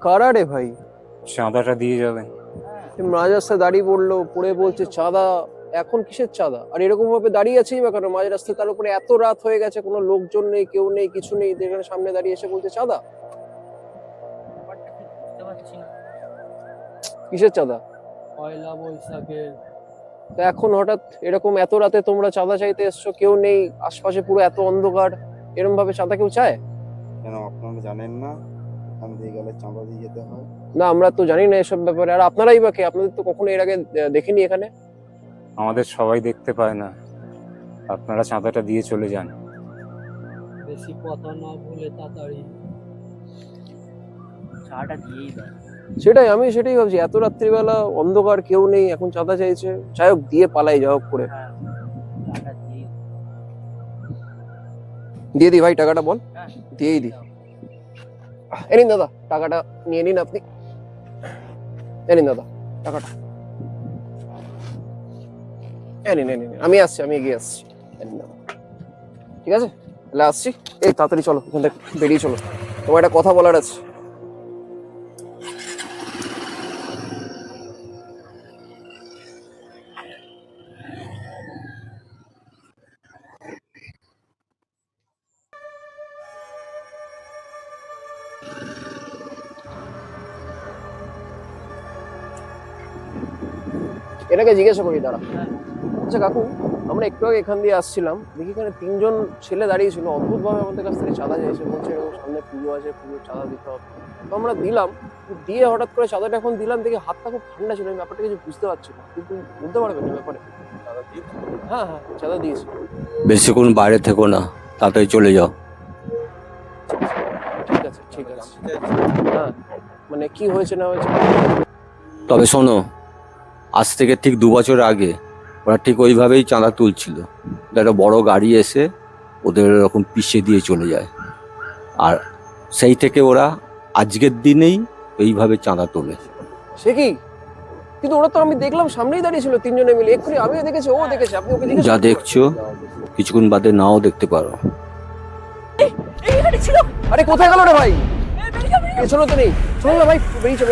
কারা রে ভাই? চাঁদাটা দিয়ে যাবেন। মাঝ রাস্তায় দাঁড়িয়ে পড়লো, পড়ে বলছে চাঁদা। এখন কিসের চাঁদা? আর এরকম ভাবে দাঁড়িয়ে আছেই বা কেন মাঝ রাস্তায়? তার উপরে এত রাত হয়ে গেছে, কোনো লোকজন নেই, কেউ নেই, কিছু নেই, যেখানে সামনে দাঁড়িয়ে এসে বলছে চাঁদা। কিসের চাঁদা? পয়লা বৈশাখে। তা এখন হঠাৎ এরকম এত রাতে তোমরা চাঁদা চাইতে এসছো, কেউ নেই আশপাশে, পুরো এত অন্ধকার, এরকম ভাবে চাঁদা কেউ চায়? কেন আপনারা জানেন না এখান দিয়ে গেলে চাঁদা দিয়ে যেতে হয়? না, আমরা তো জানি না এসব ব্যাপারে। আর আপনারাই বা কে? আপনাদের তো কখনো এর আগে দেখিনি এখানে। আমাদের সবাই দেখতে পায় না, আপনারা চাঁদাটা দিয়ে চলে যান। বেশি কথা না বলে তাড়াতাড়ি চাটা দিয়েই দেয়। সেটাই ভাবছি, এত রাত্রিবেলা অন্ধকার, কেউ নেই, এখন চাঁদা চাইছে। যাই হোক, দিয়ে পালাই যা হোক করে। চাটা দিয়ে দিয়ে দিই ভাই, টাকাটা বল। হ্যাঁ। দিয়েই দিই। এ নিন দাদা, টাকাটা নিয়ে নিন আপনি। এ নিন দাদা টাকাটা। এ নিন, আমি আসছি, আমি এগিয়ে আসছি। এ নিন দাদা। ঠিক আছে, তাহলে আসছি। এই তাড়াতাড়ি চলো, এখান থেকে বেরিয়ে চলো, তোমার একটা কথা বলার আছে। এটাকে জিজ্ঞাসা করি, দাঁড়া। আচ্ছা কাকু, আমরা একটু আগে এখান দিয়ে আসছিলাম, দেখি এখানে তিনজন ছেলে দাঁড়িয়ে ছিল, অদ্ভুত ভাবে আমাদের কাছ থেকে চাঁদা চাইছে, বলছে এরকম সামনে পুজো আছে, পুজোর চাঁদা দিতে হবে। তো আমরা দিলাম, দিয়ে হঠাৎ করে চাঁদাটা এখন দিলাম, দেখি হাতটা খুব ঠান্ডা ছিল, আমি ব্যাপারটা কিছু বুঝতে পারছি না। কিন্তু বুঝতে পারবেন না ব্যাপারে? হ্যাঁ হ্যাঁ, চাঁদা দিয়েছি। বেশিক্ষণ বাইরে থেকো না, তাড়াতাড়ি চলে যাও। ঠিক আছে ঠিক আছে। হ্যাঁ, মানে কি হয়েছে না হয়েছে? তবে শোনো, আজ থেকে ঠিক 2 বছর আগে ওরা ঠিক ওইভাবেই চাঁদা তুলছিল। একটা বড় গাড়ি এসে ওদের এরকম পিষে দিয়ে চলে যায়, আর সেই থেকে ওরা আজকের দিনেই এইভাবে চাঁদা তোলে। সে কি? কিন্তু ওরা তো, আমি দেখলাম সামনেই দাঁড়িয়ে ছিল তিনজনে মিলে, এক্ষুনি আমিও দেখেছি, ও দেখেছে, আপনি ওকে জিজ্ঞেস যা করুন। দেখছো কিছুক্ষণ বাদে নাও দেখতে পারো। আরে কোথায় গেল রে ভাই? পেছনে তো নেই, চলো না ভাই, বেরিয়েছে।